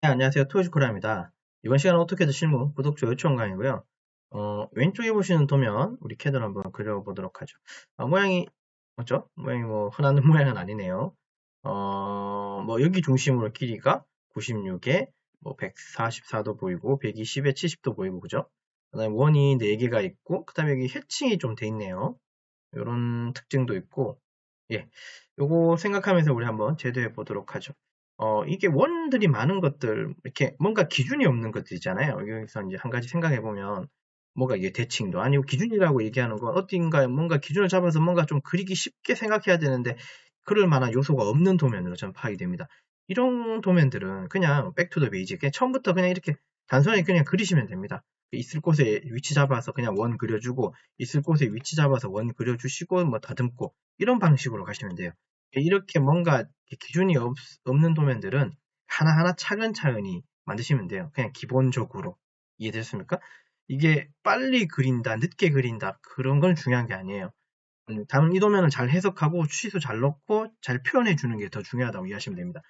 네, 안녕하세요. 토요시코라입니다. 이번 시간은 어떻게든 실무 구독, 좋아요 요청 강의고요. 왼쪽에 보시는 도면, 우리 캐드를 한번 그려보도록 하죠. 모양이, 맞죠? 모양이 뭐, 흔한 모양은 아니네요. 여기 중심으로 길이가 96에, 144도 보이고, 120에 70도 보이고, 그죠? 그 다음에 원이 4개가 있고, 그 다음에 여기 해칭이 좀 돼 있네요. 이런 특징도 있고, 예. 요거 생각하면서 우리 한번 제도해 보도록 하죠. 이게 원들이 많은 것들, 이렇게 뭔가 기준이 없는 것들 있잖아요. 여기서 이제 한 가지 생각해 보면, 뭐가 이게 대칭도 아니고 기준이라고 얘기하는 건 어딘가에 뭔가 기준을 잡아서 뭔가 좀 그리기 쉽게 생각해야 되는데, 그럴 만한 요소가 없는 도면으로 전 파악이 됩니다. 이런 도면들은 그냥 백투더 베이직, 그냥 처음부터 그냥 이렇게 단순하게 그냥 그리시면 됩니다. 있을 곳에 위치 잡아서 그냥 원 그려주고, 있을 곳에 위치 잡아서 원 그려주시고, 뭐 다듬고, 이런 방식으로 가시면 돼요. 이렇게 뭔가 기준이 없는 도면들은 하나하나 차근차근히 만드시면 돼요. 그냥 기본적으로. 이해되셨습니까? 이게 빨리 그린다, 늦게 그린다, 그런 건 중요한 게 아니에요. 다음 이 도면을 잘 해석하고 취소 잘 넣고 잘 표현해 주는 게 더 중요하다고 이해하시면 됩니다.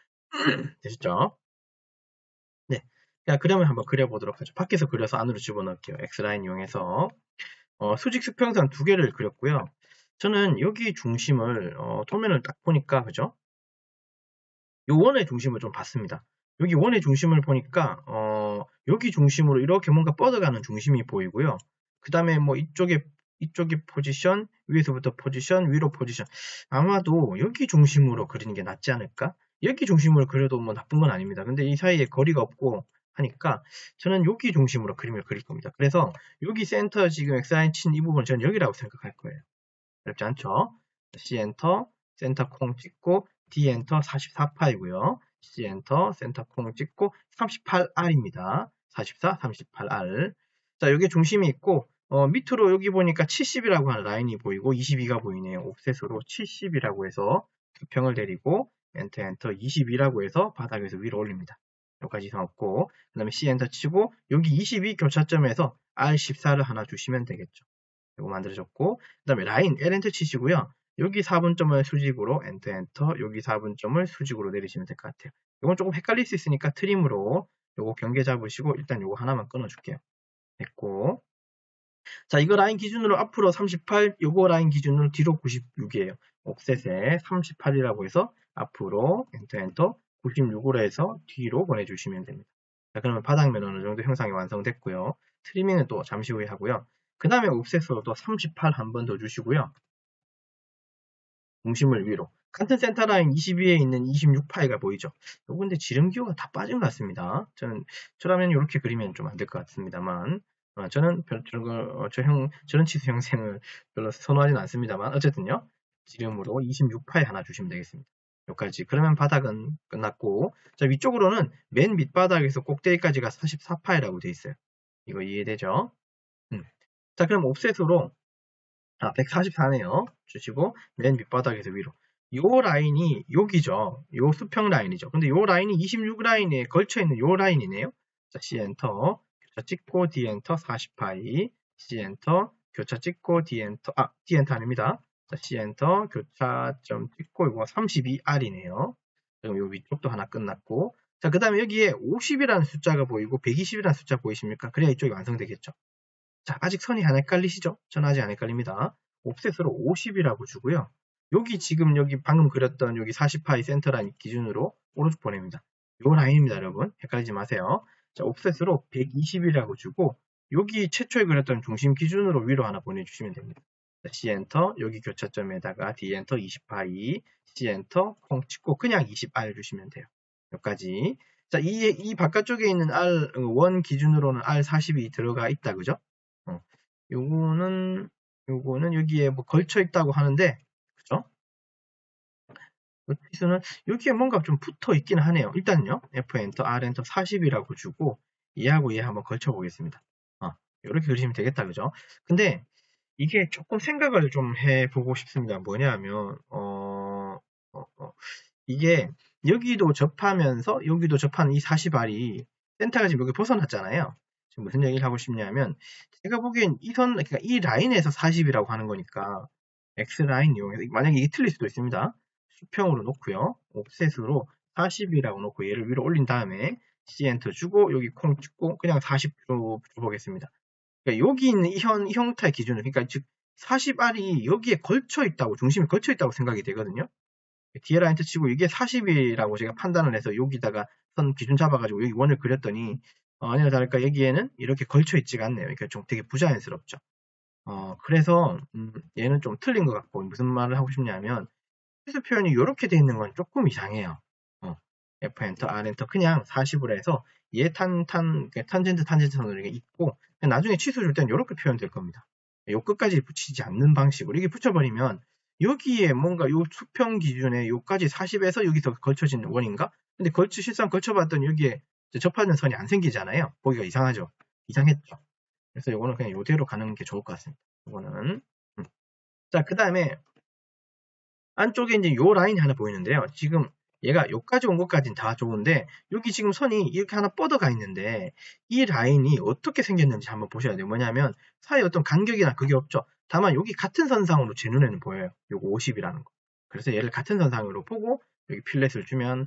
되셨죠? 네. 자, 그러면 한번 그려보도록 하죠. 밖에서 그려서 안으로 집어넣을게요. X라인 이용해서. 수직 수평선 두 개를 그렸고요. 저는 여기 중심을, 도면을 딱 보니까, 그죠? 요 원의 중심을 좀 봤습니다. 여기 원의 중심을 보니까, 여기 중심으로 이렇게 뭔가 뻗어가는 중심이 보이고요. 그 다음에 뭐 이쪽에 포지션, 위에서부터 포지션, 위로 포지션. 아마도 여기 중심으로 그리는 게 낫지 않을까? 여기 중심으로 그려도 뭐 나쁜 건 아닙니다. 근데 이 사이에 거리가 없고 하니까 저는 여기 중심으로 그림을 그릴 겁니다. 그래서 여기 센터 지금 X라인 친 이 부분을 저는 여기라고 생각할 거예요. 어렵지 않죠? C 엔터, 센터 콩 찍고 D 엔터 44파이고요. C 엔터, 센터 콩 찍고 38R입니다. 44, 38R. 자, 여기 중심이 있고 밑으로 여기 보니까 70이라고 하는 라인이 보이고 22가 보이네요. 옵셋으로 70이라고 해서 수평을 내리고 엔터 엔터 22라고 해서 바닥에서 위로 올립니다. 여기까지 이상 없고 그 다음에 C 엔터 치고 여기 22 교차점에서 R14를 하나 주시면 되겠죠. 이거 만들어졌고 그 다음에 라인 L 엔터 치시고요. 여기 4분점을 수직으로 엔터 엔터 여기 4분점을 수직으로 내리시면 될 것 같아요. 이건 조금 헷갈릴 수 있으니까 트림으로 요거 경계 잡으시고 일단 요거 하나만 끊어줄게요. 됐고 자 이거 라인 기준으로 앞으로 38 요거 라인 기준으로 뒤로 96이에요. 옵셋에 38이라고 해서 앞으로 엔터 엔터 96으로 해서 뒤로 보내주시면 됩니다. 자 그러면 바닥면 어느 정도 형상이 완성됐고요. 트리밍은 또 잠시 후에 하고요. 그 다음에 옵셋으로 또 38 한 번 더 주시고요. 중심을 위로. 같은 센터 라인 22에 있는 26파이가 보이죠? 요거 근데 지름기호가 다 빠진 것 같습니다. 저라면 이렇게 그리면 좀 안 될 것 같습니다만, 저는 저런 치수 형생을 별로 선호하진 않습니다만, 어쨌든요. 지름으로 26파이 하나 주시면 되겠습니다. 여기까지. 그러면 바닥은 끝났고, 자, 위쪽으로는 맨 밑바닥에서 꼭대기까지가 44파이라고 되어 있어요. 이거 이해되죠? 자, 그럼 옵셋으로 144네요. 주시고 맨 밑바닥에서 위로. 요 라인이 여기죠. 요 수평 라인이죠. 근데 요 라인이 26 라인에 걸쳐 있는 요 라인이네요. 자, C 엔터 교차 찍고 D 엔터 40파이 C 엔터 교차 찍고 D 엔터 D 엔터 아닙니다. 자, C 엔터 교차점 찍고 이거 32R이네요. 그럼 요 위쪽도 하나 끝났고 자, 그 다음에 여기에 50이라는 숫자가 보이고 120이라는 숫자 보이십니까? 그래야 이쪽이 완성되겠죠. 자, 아직 선이 안 헷갈리시죠? 저는 아직 안 헷갈립니다. 옵셋으로 50이라고 주고요. 여기 방금 그렸던 여기 40파이 센터 라인 기준으로 오른쪽 보냅니다. 요 라인입니다, 여러분. 헷갈리지 마세요. 자, 옵셋으로 120이라고 주고 여기 최초에 그렸던 중심 기준으로 위로 하나 보내주시면 됩니다. 자, C 엔터 여기 교차점에다가 D 엔터 20파이 C 엔터 콩 찍고 그냥 20R 주시면 돼요. 여기까지. 자, 이 바깥쪽에 있는 R1 기준으로는 R40이 들어가 있다, 그죠? 어, 요거는 여기에 뭐 걸쳐 있다고 하는데 그죠? 노티스는 여기에 뭔가 좀 붙어 있긴 하네요. 일단요. F 엔터, R 엔터 40이라고 주고 얘하고 얘 한번 걸쳐 보겠습니다. 이렇게 그리시면 되겠다. 그죠? 근데 이게 조금 생각을 좀 해보고 싶습니다. 뭐냐면 이게 여기도 접하면서 여기도 접하는 이 40R이 센터가 지금 여기 벗어났잖아요. 지금 무슨 얘기를 하고 싶냐면 제가 보기엔 그러니까 이 라인에서 40이라고 하는 거니까 X라인 이용해서 만약에 이게 틀릴 수도 있습니다. 수평으로 놓고요. 옵셋으로 40이라고 놓고 얘를 위로 올린 다음에 C 엔터 주고 여기 콩 찍고 그냥 40 줘보겠습니다. 그러니까 여기 있는 이 형태의 기준은 그러니까 즉 40R이 여기에 걸쳐 있다고 중심이 걸쳐 있다고 생각이 되거든요. DLR 엔터 치고 이게 40이라고 제가 판단을 해서 여기다가 선 기준 잡아가지고 여기 원을 그렸더니 아니나 다를까 여기에는 이렇게 걸쳐 있지가 않네요. 그러니까 좀 되게 부자연스럽죠. 그래서 얘는 좀 틀린 것 같고 무슨 말을 하고 싶냐면 치수 표현이 이렇게 돼 있는 건 조금 이상해요. F 엔터, R 엔터 그냥 40으로 해서 얘 탄젠트 선으로 이렇게 있고 나중에 치수 줄 때는 이렇게 표현될 겁니다. 요 끝까지 붙이지 않는 방식으로 이게 붙여버리면 여기에 뭔가 요 수평 기준에 요까지 40에서 여기서 걸쳐진 원인가? 근데 실상 걸쳐봤더니 여기에 접하는 선이 안 생기잖아요. 보기가 이상하죠. 이상했죠. 그래서 요거는 그냥 요대로 가는 게 좋을 것 같습니다. 요거는 자, 그 다음에 안쪽에 이제 요 라인이 하나 보이는데요. 지금 얘가 여기까지 온 것까지는 다 좋은데 여기 지금 선이 이렇게 하나 뻗어가 있는데 이 라인이 어떻게 생겼는지 한번 보셔야 돼요. 뭐냐면 사이에 어떤 간격이나 그게 없죠. 다만 여기 같은 선상으로 제 눈에는 보여요. 요거 50이라는 거. 그래서 얘를 같은 선상으로 보고 여기 필렛을 주면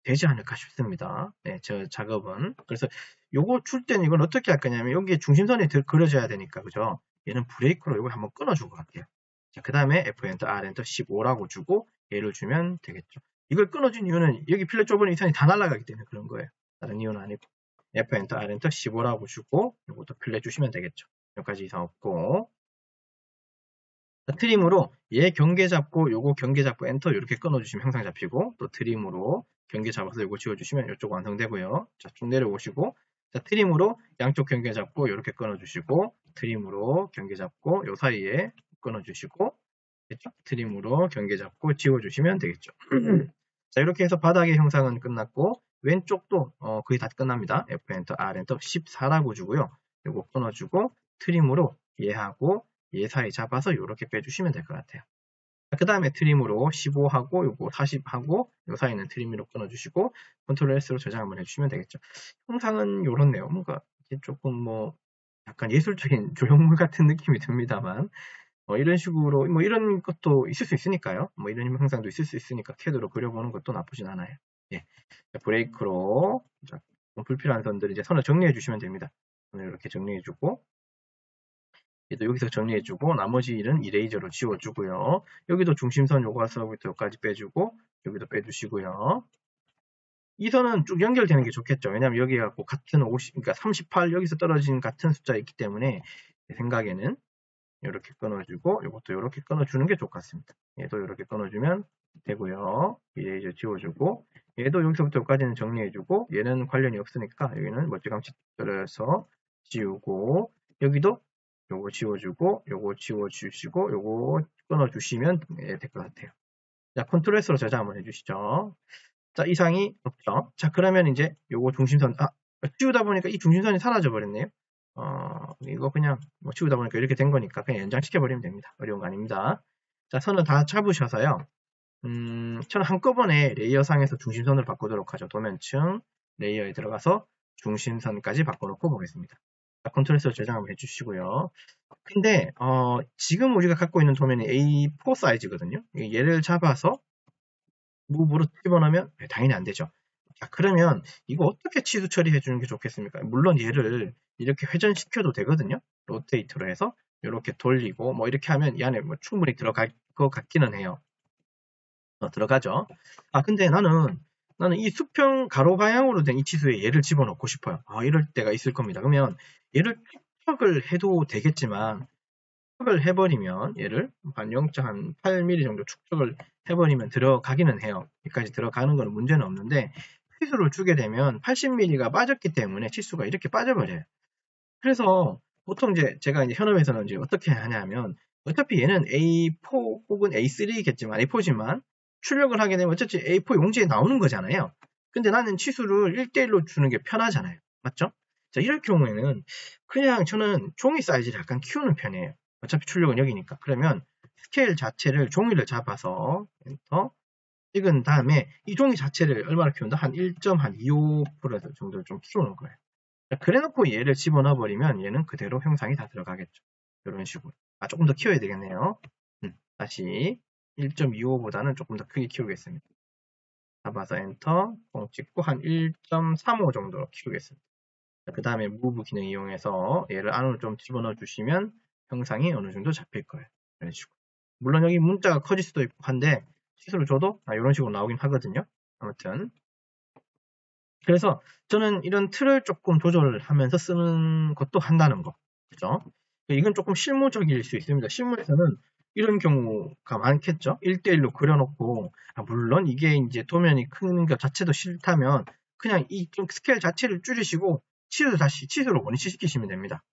되지 않을까 싶습니다. 네, 저 작업은. 그래서 요거 줄 때는 이건 어떻게 할 거냐면 여기에 중심선이 그려져야 되니까 그죠? 얘는 브레이크로 이걸 한번 끊어주고 갈게요. 자, 그 다음에 F 엔터, R 엔터 15라고 주고 얘를 주면 되겠죠. 이걸 끊어준 이유는 여기 필렛 좁은 이 선이 다 날아가기 때문에 그런 거예요. 다른 이유는 아니고. F 엔터, R 엔터 15라고 주고 이것도 필렛 주시면 되겠죠. 여기까지 이상 없고. 자, 트림으로 얘 경계 잡고 요거 경계 잡고 엔터 이렇게 끊어주시면 항상 잡히고 또 트림으로 경계 잡아서 요거 지워주시면 이쪽 완성되고요. 자, 쭉 내려오시고 자, 트림으로 양쪽 경계 잡고 이렇게 끊어주시고 트림으로 경계 잡고 요 사이에 끊어주시고 됐죠? 트림으로 경계 잡고 지워주시면 되겠죠. 자, 이렇게 해서 바닥의 형상은 끝났고 왼쪽도 거의 다 끝납니다. F 엔터, R 엔터 14라고 주고요. 요거 끊어주고 트림으로 얘하고 얘 사이 잡아서 이렇게 빼주시면 될 것 같아요. 그 다음에 트림으로 15하고 요거 40하고 요 사이는 트림으로 끊어주시고 컨트롤 S로 저장 한번 해주시면 되겠죠. 형상은 요렇네요. 뭔가 조금 뭐 약간 예술적인 조형물 같은 느낌이 듭니다만 이런 식으로 뭐 이런 것도 있을 수 있으니까요. 뭐 이런 형상도 있을 수 있으니까 캐드로 그려보는 것도 나쁘진 않아요. 예. 브레이크로 자, 불필요한 선들 이제 선을 정리해 주시면 됩니다. 선을 이렇게 정리해 주고 얘도 여기서 정리해주고 나머지 일은 이레이저로 지워주고요. 여기도 중심선 요거서부터 여기까지 빼주고 여기도 빼주시고요. 이 선은 쭉 연결되는 게 좋겠죠. 왜냐하면 여기가 같은 50, 그러니까 38 여기서 떨어진 같은 숫자 있기 때문에 제 생각에는 이렇게 끊어주고 이것도 이렇게 끊어주는 게 좋을 것 같습니다. 얘도 이렇게 끊어주면 되고요. 이레이저 지워주고 얘도 여기서부터 여기까지는 정리해주고 얘는 관련이 없으니까 여기는 멀찌감치 떨어서 지우고 여기도 요거 지워주고 요거 지워주시고 요거 끊어주시면 될 것 같아요. 자, 컨트롤 S로 저장 한번 해주시죠. 자, 이상이 없죠. 자, 그러면 이제 요거 중심선 치우다 보니까 이 중심선이 사라져 버렸네요. 이거 그냥 뭐 치우다 보니까 이렇게 된 거니까 그냥 연장시켜 버리면 됩니다. 어려운 거 아닙니다. 자, 선을 다 잡으셔서요. 저는 한꺼번에 레이어상에서 중심선을 바꾸도록 하죠. 도면층 레이어에 들어가서 중심선까지 바꿔놓고 보겠습니다. 컨트롤에서 저장 한번 해주시고요. 근데 지금 우리가 갖고 있는 도면이 A4 사이즈거든요. 얘를 잡아서 무브로 집어넣으면 당연히 안 되죠. 자, 그러면 이거 어떻게 치수 처리해 주는 게 좋겠습니까? 물론 얘를 이렇게 회전시켜도 되거든요. 로테이트로 해서 이렇게 돌리고 뭐 이렇게 하면 이 안에 뭐 충분히 들어갈 것 같기는 해요. 들어가죠. 근데 나는 이 수평 가로 방향으로 된 이 치수에 얘를 집어넣고 싶어요. 이럴 때가 있을 겁니다. 그러면 얘를 축척을 해도 되겠지만 축척을 해버리면 얘를 한 0.8mm 정도 축척을 해버리면 들어가기는 해요. 여기까지 들어가는 건 문제는 없는데 치수를 주게 되면 80mm가 빠졌기 때문에 치수가 이렇게 빠져버려요. 그래서 보통 제가 이제 현업에서는 이제 어떻게 하냐면 어차피 얘는 A4 혹은 A3겠지만 A4지만 출력을 하게 되면 어차피 A4 용지에 나오는 거잖아요. 근데 나는 치수를 1대1로 주는 게 편하잖아요. 맞죠? 자, 이럴 경우에는 그냥 저는 종이 사이즈를 약간 키우는 편이에요. 어차피 출력은 여기니까. 그러면 스케일 자체를 종이를 잡아서 엔터 찍은 다음에 이 종이 자체를 얼마나 키운다? 한 1.25% 정도 좀 키우는 거예요. 그래 놓고 얘를 집어넣어 버리면 얘는 그대로 형상이 다 들어가겠죠. 이런 식으로. 조금 더 키워야 되겠네요. 다시 1.25보다는 조금 더 크게 키우겠습니다. 잡아서 엔터, 뻥 찍고 한 1.35 정도로 키우겠습니다. 그 다음에 move 기능 이용해서 얘를 안으로 좀 집어넣어 주시면 형상이 어느 정도 잡힐 거예요. 이런 식으로. 물론 여기 문자가 커질 수도 있고 한데 치수를 줘도 이런 식으로 나오긴 하거든요. 아무튼 그래서 저는 이런 틀을 조금 조절하면서 쓰는 것도 한다는 거. 그죠? 이건 조금 실무적일 수 있습니다. 실무에서는 이런 경우가 많겠죠? 1대1로 그려놓고, 물론 이게 이제 도면이 큰 것 자체도 싫다면, 그냥 이 좀 스케일 자체를 줄이시고, 치수로 원위치시키시면 됩니다.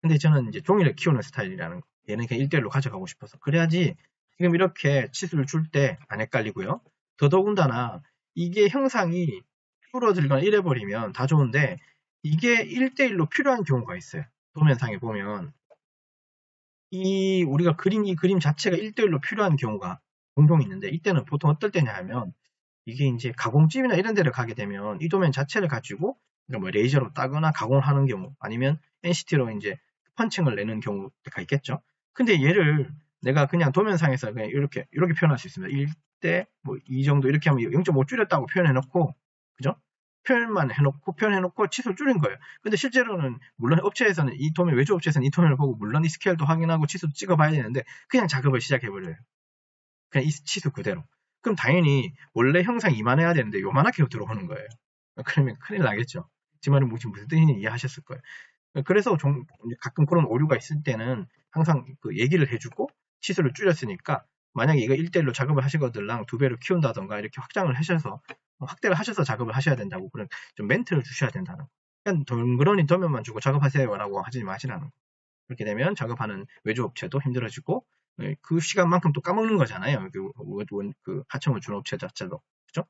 근데 저는 이제 종이를 키우는 스타일이라는 거. 얘는 그냥 1대1로 가져가고 싶어서. 그래야지 지금 이렇게 치수를 줄 때 안 헷갈리고요. 더더군다나 이게 형상이 줄어들거나 이래버리면 다 좋은데 이게 1대1로 필요한 경우가 있어요. 도면상에 보면 우리가 그린 이 그림 자체가 1대1로 필요한 경우가 종종 있는데 이때는 보통 어떨 때냐 하면 이게 이제 가공집이나 이런 데를 가게 되면 이 도면 자체를 가지고 뭐 레이저로 따거나 가공을 하는 경우 아니면 NCT로 이제 펀칭을 내는 경우가 있겠죠. 근데 얘를 내가 그냥 도면상에서 그냥 이렇게 표현할 수 있습니다. 1대 뭐 이 정도 이렇게 하면 0.5 줄였다고 표현해 놓고 그죠? 표현해놓고 치수를 줄인 거예요. 근데 실제로는 물론 업체에서는 이 도면 외주 업체에서는 이 도면을 보고 물론 이 스케일도 확인하고 치수도 찍어봐야 되는데 그냥 작업을 시작해버려요. 그냥 이 치수 그대로. 그럼 당연히 원래 형상 이만해야 되는데 요만하게 들어오는 거예요. 그러면 큰일 나겠죠. 제 말은 무슨 뜻인지 이해하셨을 거예요. 그래서 가끔 그런 오류가 있을 때는 항상 그 얘기를 해주고 치수를 줄였으니까 만약에 이거 1대1로 작업을 하시거들랑 2배로 키운다던가 이렇게 확대를 하셔서 작업을 하셔야 된다고 그런 좀 멘트를 주셔야 된다는 거. 그냥 덩그러니 도면만 주고 작업하세요라고 하지 마시라는 거. 그렇게 되면 작업하는 외주업체도 힘들어지고 그 시간만큼 또 까먹는 거잖아요. 그 하청을 준 업체 자체도. 그죠?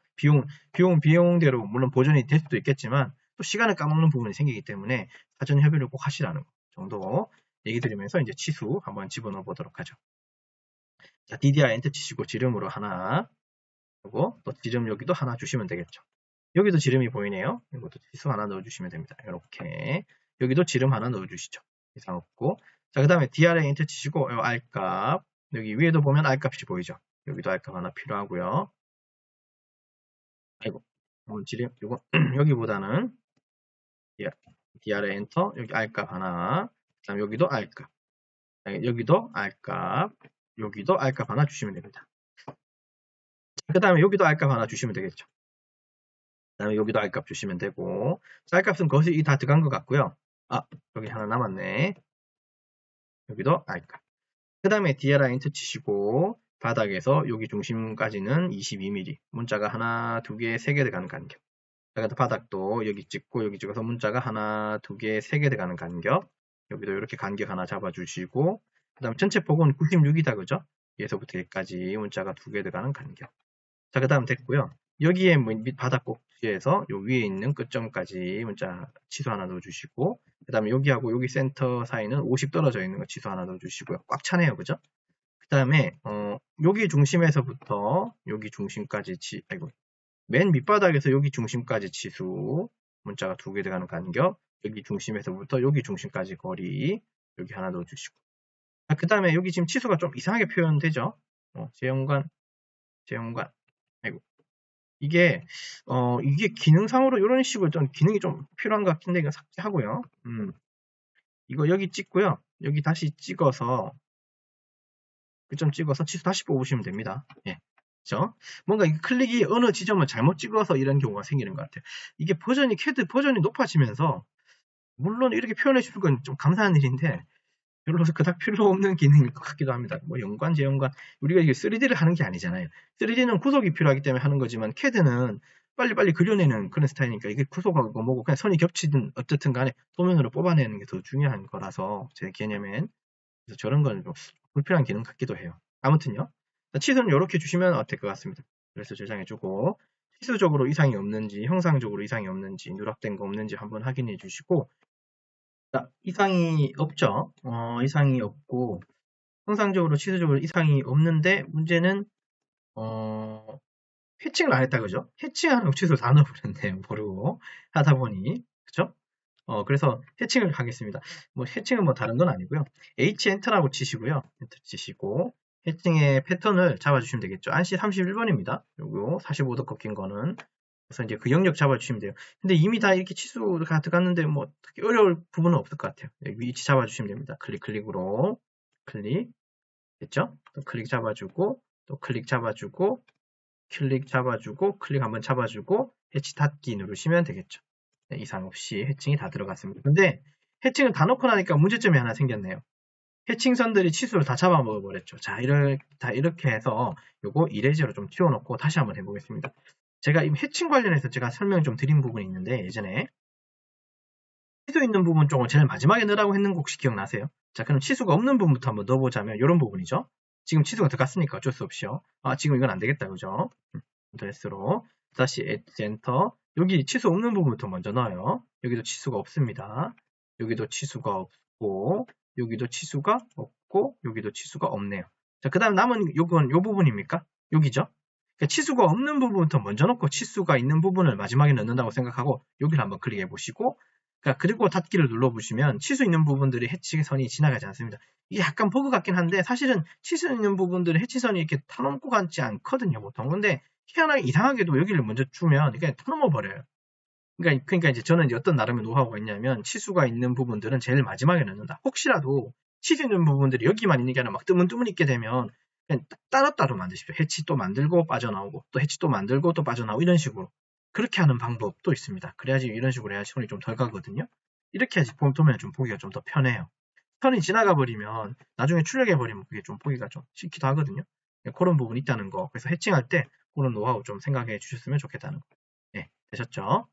비용대로 물론 보존이 될 수도 있겠지만 또 시간을 까먹는 부분이 생기기 때문에 사전 협의를 꼭 하시라는 거 정도 얘기 드리면서 이제 치수 한번 집어넣어 보도록 하죠. 자, DDR 엔터 치시고 지름으로 하나, 그리고 또 지름 여기도 하나 주시면 되겠죠. 여기도 지름이 보이네요. 이것도 치수 하나 넣어주시면 됩니다. 이렇게 여기도 지름 하나 넣어주시죠. 이상 없고 자, 그 다음에 DR에 엔터 치시고 R값 여기 위에도 보면 R값이 보이죠. 여기도 R값 하나 필요하고요. 아이고 지름 이거 여기보다는 DR에 엔터 여기 R값 하나 그 다음 여기도 R값 여기도 R값 여기도 R값 하나 주시면 됩니다. 그 다음에 여기도 R값 하나 주시면 되겠죠. 그 다음에 여기도 R값 주시면 되고 자, R값은 거의 다 들어간 것 같고요. 여기 하나 남았네. 여기도 R값. 그 다음에 DRI 엔터 치시고 바닥에서 여기 중심까지는 22mm 문자가 하나, 두 개, 세 개 들어가는 간격. 바닥도 여기 찍고 여기 찍어서 문자가 하나, 두 개, 세 개 들어가는 간격. 여기도 이렇게 간격 하나 잡아주시고 그 다음 전체 폭은 96이다 그죠? 여기서부터 여기까지 문자가 두 개 들어가는 간격. 자, 그 다음 됐고요. 여기에 밑 바닥 꼭지에서 요 위에 있는 끝점까지 문자 치수 하나 넣어주시고 그 다음에 여기하고 여기 센터 사이는 50 떨어져 있는 거 치수 하나 넣어주시고요. 꽉 차네요. 그죠? 그 다음에 여기 중심에서부터 여기 중심까지 맨 밑바닥에서 여기 중심까지 치수 문자가 두 개 들어가는 간격 여기 중심에서부터 여기 중심까지 거리 여기 하나 넣어주시고 그 다음에 여기 지금 치수가 좀 이상하게 표현되죠? 제형관 이게 기능상으로 이런 식으로 좀 기능이 좀 필요한 것 같은데 이거 삭제하고요. 이거 여기 찍고요. 여기 다시 찍어서 그 점 찍어서 치수 다시 뽑으시면 됩니다. 예. 그죠? 뭔가 클릭이 어느 지점을 잘못 찍어서 이런 경우가 생기는 것 같아요. 이게 캐드 버전이 높아지면서 물론 이렇게 표현해 주는 건 좀 감사한 일인데 별로 그닥 필요 없는 기능일 것 같기도 합니다. 뭐 연관, 재연관 우리가 이게 3D를 하는 게 아니잖아요. 3D는 구속이 필요하기 때문에 하는 거지만 CAD는 빨리빨리 그려내는 그런 스타일이니까 이게 구속하고 뭐고 그냥 선이 겹치든 어쨌든 간에 도면으로 뽑아내는 게 더 중요한 거라서 제 개념엔 그래서 저런 건 좀 불필요한 기능 같기도 해요. 아무튼요. 치수는 이렇게 주시면 될 것 같습니다. 그래서 저장해주고 치수적으로 이상이 없는지 형상적으로 이상이 없는지 누락된 거 없는지 한번 확인해 주시고 자, 이상이 없죠. 이상이 없고 형상적으로 치수적으로 이상이 없는데 문제는 해칭을 안 했다 그죠? 해칭하는 치수 다 넣어버렸네요. 모르고 하다 보니 그죠? 그래서 해칭을 하겠습니다. 뭐 해칭은 뭐 다른 건 아니고요. H 엔터라고 치시고요. 엔터 치시고 해칭의 패턴을 잡아주시면 되겠죠. 안시 31번입니다. 요거 45도 꺾인 거는. 그래서 이제 그 영역 잡아주시면 돼요. 근데 이미 다 이렇게 치수가 들어갔는데 뭐 특히 어려울 부분은 없을 것 같아요. 위치 잡아주시면 됩니다. 클릭으로 클릭 됐죠? 또 클릭 잡아주고 또 클릭 잡아주고 클릭 잡아주고 클릭 한번 잡아주고 해치 닫기 누르시면 되겠죠. 네, 이상 없이 해칭이 다 들어갔습니다. 근데 해칭을 다 넣고 나니까 문제점이 하나 생겼네요. 해칭선들이 치수를 다 잡아먹어 버렸죠. 자, 이렇게 해서 요거 이레저로 좀 튀어놓고 다시 한번 해보겠습니다. 제가 이 해칭 관련해서 제가 설명 좀 드린 부분이 있는데 예전에 치수 있는 부분 쪽을 제일 마지막에 넣으라고 했는 거 혹시 기억나세요? 자, 그럼 치수가 없는 부분부터 한번 넣어보자면 이런 부분이죠. 지금 치수가 들어갔으니까 어쩔 수 없이요. 아, 지금 이건 안 되겠다, 그죠? S로 다시 엔터. 여기 치수 없는 부분부터 먼저 넣어요. 여기도 치수가 없습니다. 여기도 치수가 없고 여기도 치수가 없고 여기도 치수가 없네요. 자, 그 다음 남은 요건 요 부분입니까? 여기죠? 그러니까 치수가 없는 부분부터 먼저 넣고 치수가 있는 부분을 마지막에 넣는다고 생각하고 여기를 한번 클릭해 보시고 그리고 닫기를 눌러보시면 치수 있는 부분들이 해치선이 지나가지 않습니다. 이게 약간 버그 같긴 한데 사실은 치수 있는 부분들은 해치선이 이렇게 타넘고 가지 않거든요, 보통. 근데 희한하게 이상하게도 여기를 먼저 주면 그냥 타넘어 버려요. 그러니까 이제 저는 이제 어떤 나름의 노하우가 있냐면 치수가 있는 부분들은 제일 마지막에 넣는다. 혹시라도 치수 있는 부분들이 여기만 있는 게 아니라 막 뜨문뜨문 있게 되면 그냥 따로따로 만드십시오. 해치 또 만들고 빠져나오고 또 해치 또 만들고 또 빠져나오고 이런 식으로. 그렇게 하는 방법도 있습니다. 그래야지 이런 식으로 해야지 손이 좀 덜 가거든요. 이렇게 해야지 도면을 좀 보기가 좀 더 편해요. 선이 지나가 버리면 나중에 출력해 버리면 그게 좀 보기가 좀 싫기도 하거든요. 그런 부분이 있다는 거. 그래서 해칭할 때 그런 노하우 좀 생각해 주셨으면 좋겠다는 거. 네, 되셨죠?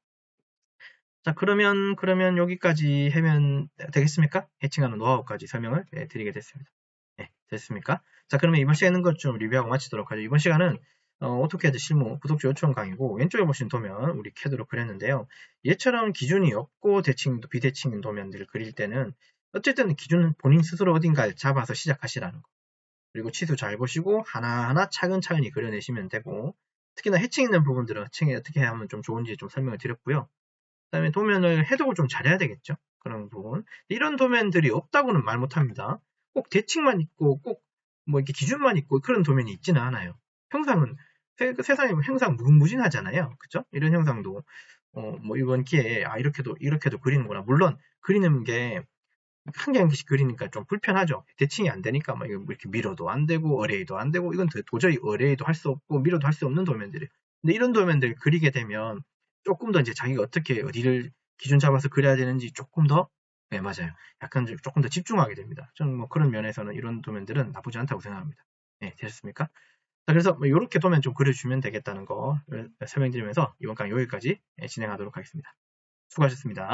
자, 그러면 여기까지 하면 되겠습니까? 해칭하는 노하우까지 설명을 드리게 됐습니다. 네, 됐습니까? 자, 그러면 이번 시간은 것 좀 리뷰하고 마치도록 하죠. 이번 시간은 오토캐드 실무 구독자 요청 강의고 왼쪽에 보시는 도면 우리 캐드로 그렸는데요. 얘처럼 기준이 없고 대칭도 비대칭인 도면들을 그릴 때는 어쨌든 기준은 본인 스스로 어딘가에 잡아서 시작하시라는 거. 그리고 치수 잘 보시고 하나하나 차근차근히 그려내시면 되고 특히나 해칭 있는 부분들은 해칭이 어떻게 하면 좀 좋은지 좀 설명을 드렸고요. 그 다음에 도면을 해독을 좀 잘해야 되겠죠. 그런 부분. 이런 도면들이 없다고는 말 못합니다. 꼭 대칭만 있고 꼭 뭐 이렇게 기준만 있고 그런 도면이 있지는 않아요. 형상은 세상에 형상 무궁무진하잖아요. 그죠? 이런 형상도 뭐 이번 기회에 이렇게도 그리는구나. 물론 그리는 게 한 개 한 개씩 그리니까 좀 불편하죠. 대칭이 안 되니까 막 이렇게 밀어도 안 되고 어레이도 안 되고 이건 도저히 어레이도 할 수 없고 밀어도 할 수 없는 도면들이. 근데 이런 도면들 그리게 되면 조금 더 이제 자기가 어떻게 어디를 기준 잡아서 그려야 되는지 조금 더 네, 맞아요. 약간 조금 더 집중하게 됩니다. 저는 뭐 그런 면에서는 이런 도면들은 나쁘지 않다고 생각합니다. 네, 되셨습니까? 자, 그래서 뭐 이렇게 도면 좀 그려주면 되겠다는 거 설명드리면서 이번 강의 여기까지 진행하도록 하겠습니다. 수고하셨습니다.